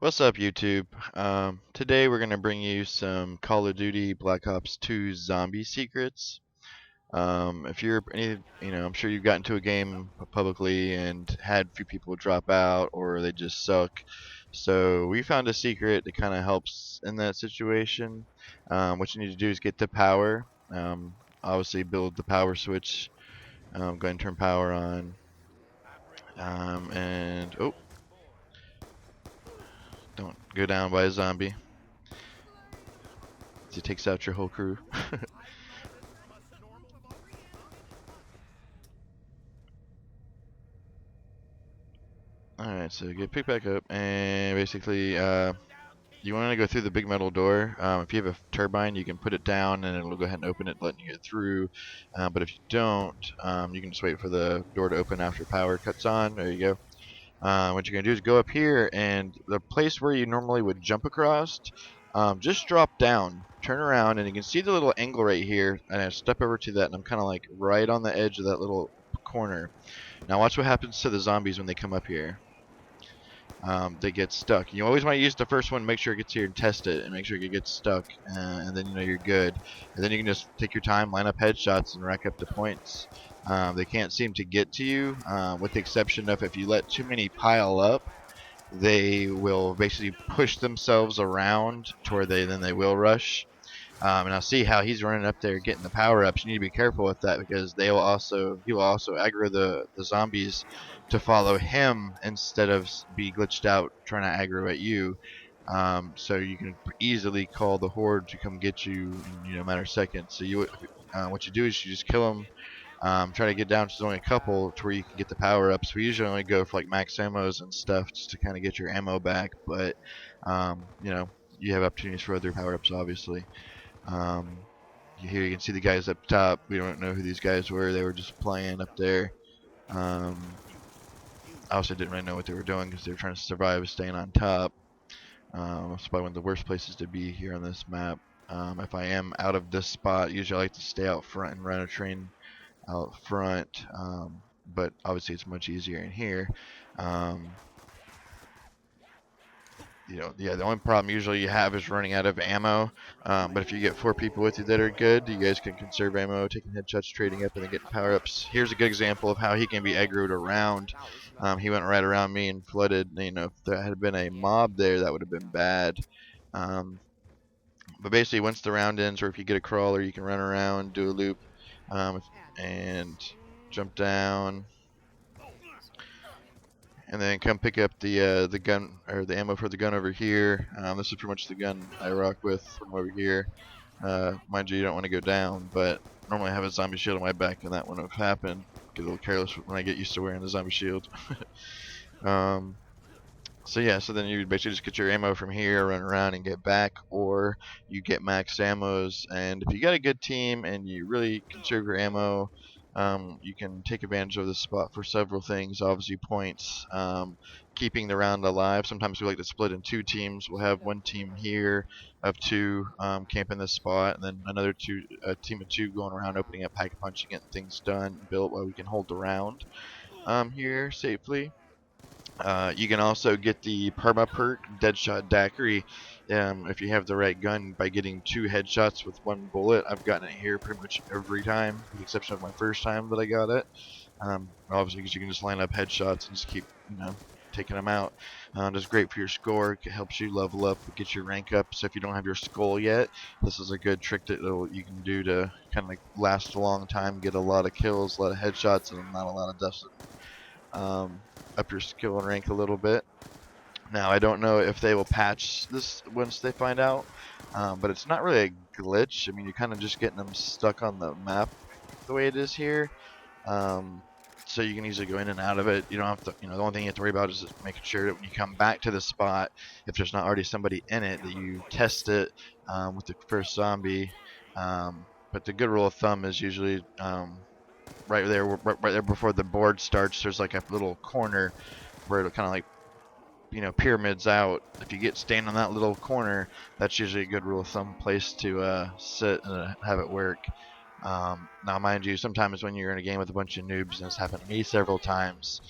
What's up, YouTube? Today we're gonna bring you some Call of Duty Black Ops 2 zombie secrets. If you're I'm sure you've gotten to a game publicly and had a few people drop out or they just suck. So we found a secret that kind of helps in that situation. What you need to do is get the power. Obviously, build the power switch. Go ahead and turn power on. And oh, don't go down by a zombie. It takes out your whole crew. Alright, so get picked back up, and basically, you want to go through the big metal door. If you have a turbine, you can put it down, and it'll go ahead and open it, letting you get through. But if you don't, you can just wait for the door to open after power cuts on. There you go. What you're going to do is go up here, and the place where you normally would jump across, just drop down, turn around, and you can see the little angle right here, and I step over to that, and I'm kind of like right on the edge of that little corner. Now watch what happens to the zombies when they come up here. They get stuck. You always want to use the first one, make sure it gets here and test it, and make sure it gets stuck, and then you know you're good. And then you can just take your time, line up headshots, and rack up the points. They can't seem to get to you, with the exception of if you let too many pile up, they will basically push themselves around to where they will rush. And I'll see how he's running up there getting the power ups. You need to be careful with that because he will also aggro the zombies to follow him instead of be glitched out trying to aggro at you. So you can easily call the horde to come get you in a matter of seconds. So what you do is you just kill them. Try to get down to only a couple to where you can get the power ups. We usually only go for like max ammos and stuff just to kind of get your ammo back, but you have opportunities for other power ups, obviously. Here you can see the guys up top. We don't know who these guys were. They were just playing up there. I also didn't really know what they were doing because they were trying to survive staying on top. It's probably one of the worst places to be here on this map. If I am out of this spot, usually I like to stay out front and run a train out front. But obviously it's much easier in here. The only problem usually you have is running out of ammo. But if you get 4 people with you that are good, you guys can conserve ammo, taking headshots, trading up, and then getting power-ups. Here's a good example of how he can be aggroed around. He went right around me and flooded. If there had been a mob there, that would have been bad. But basically, once the round ends, or if you get a crawler, you can run around, do a loop, and jump down. And then come pick up the gun or the ammo for the gun over here. This is pretty much the gun I rock with from over here. Mind you, you don't want to go down, but normally I have a zombie shield on my back, and that wouldn't have happened. Get a little careless when I get used to wearing the zombie shield. So then you basically just get your ammo from here, run around and get back, or you get max ammos. And if you got a good team and you really conserve your ammo, you can take advantage of this spot for several things. Obviously points, keeping the round alive. Sometimes we like to split in 2 teams. We'll have one team here of 2 camping this spot, and then another team of 2 going around opening up, pack punching, getting things done, built while we can hold the round here safely. You can also get the perma perk, Deadshot Daiquiri, if you have the right gun, by getting 2 headshots with 1 bullet. I've gotten it here pretty much every time, with the exception of my first time that I got it. Obviously, because you can just line up headshots and just keep, taking them out. It's great for your score. It helps you level up, get your rank up. So if you don't have your skull yet, this is a good trick that you can do to kind of like last a long time, get a lot of kills, a lot of headshots, and not a lot of deaths. Up your skill and rank a little bit. Now I don't know if they will patch this once they find out, but it's not really a glitch. I mean, you're kind of just getting them stuck on the map the way it is here, so you can easily go in and out of it. You don't have to, the only thing you have to worry about is just making sure that when you come back to the spot, if there's not already somebody in it, that you test it with the first zombie. But the good rule of thumb is usually right there before the board starts, there's like a little corner where it'll kind of like pyramids out. If you stand on that little corner, that's usually a good rule of thumb place to sit and have it work. Now, mind you, sometimes when you're in a game with a bunch of noobs, and it's happened to me several times,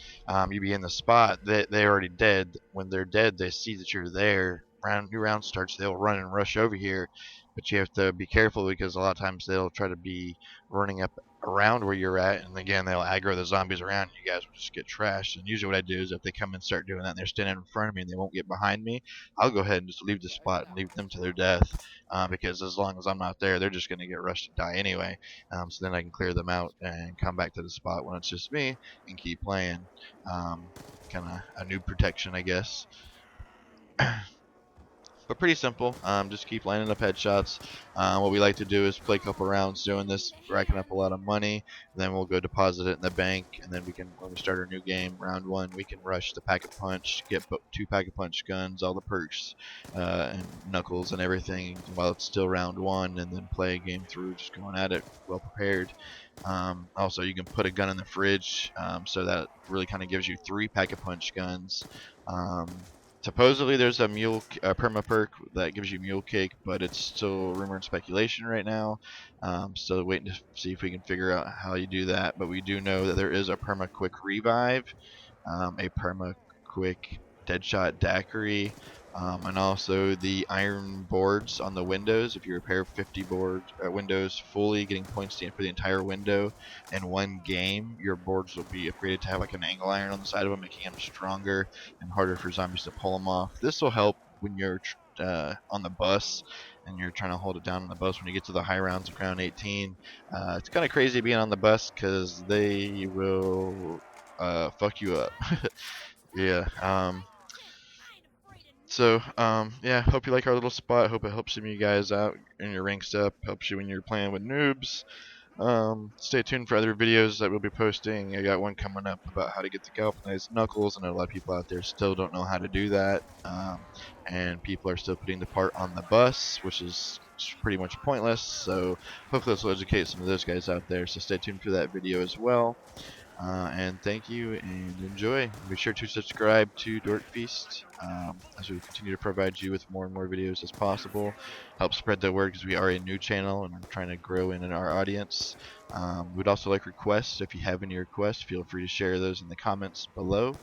you be in the spot, they're already dead. When they're dead, they see that you're there. New round starts, they'll run and rush over here, but you have to be careful because a lot of times they'll try to be running up around where you're at, and again they'll aggro the zombies around. You guys will just get trashed. And usually what I do is if they come and start doing that, and they're standing in front of me and they won't get behind me, I'll go ahead and just leave the spot and leave them to their death, because as long as I'm not there, they're just going to get rushed and die anyway. So then I can clear them out and come back to the spot when it's just me and keep playing. Kind of a new protection, I guess. But pretty simple. Just keep lining up headshots. What we like to do is play a couple rounds doing this, racking up a lot of money. Then we'll go deposit it in the bank, and then we can, when we start our new game, round one, we can rush the pack-a-punch, get 2 pack-a-punch guns, all the perks, and knuckles and everything while it's still round one, and then play a game through, just going at it well prepared. Also, you can put a gun in the fridge, so that really kind of gives you 3 pack-a-punch guns. Supposedly there's a perma perk that gives you mule cake, but it's still rumor and speculation right now. Still waiting to see if we can figure out how you do that. But we do know that there is a perma quick revive, a perma quick deadshot daiquiri, and also the iron boards on the windows. If you repair 50 windows fully, getting points for the entire window in one game, your boards will be upgraded to have like an angle iron on the side of them, making them stronger and harder for zombies to pull them off. This will help when you're on the bus and you're trying to hold it down on the bus when you get to the high rounds of Crown 18. It's kind of crazy being on the bus because they will fuck you up. Yeah. Yeah, hope you like our little spot. Hope it helps some of you guys out in your ranks up. Helps you when you're playing with noobs. Stay tuned for other videos that we'll be posting. I got one coming up about how to get the galvanized knuckles. I know a lot of people out there still don't know how to do that. And people are still putting the part on the bus, which is pretty much pointless. So hopefully this will educate some of those guys out there. So stay tuned for that video as well. And thank you and enjoy. Be sure to subscribe to DorkFeast, as we continue to provide you with more and more videos as possible. Help spread the word because we are a new channel and we're trying to grow in our audience. We'd also like requests. If you have any requests, feel free to share those in the comments below.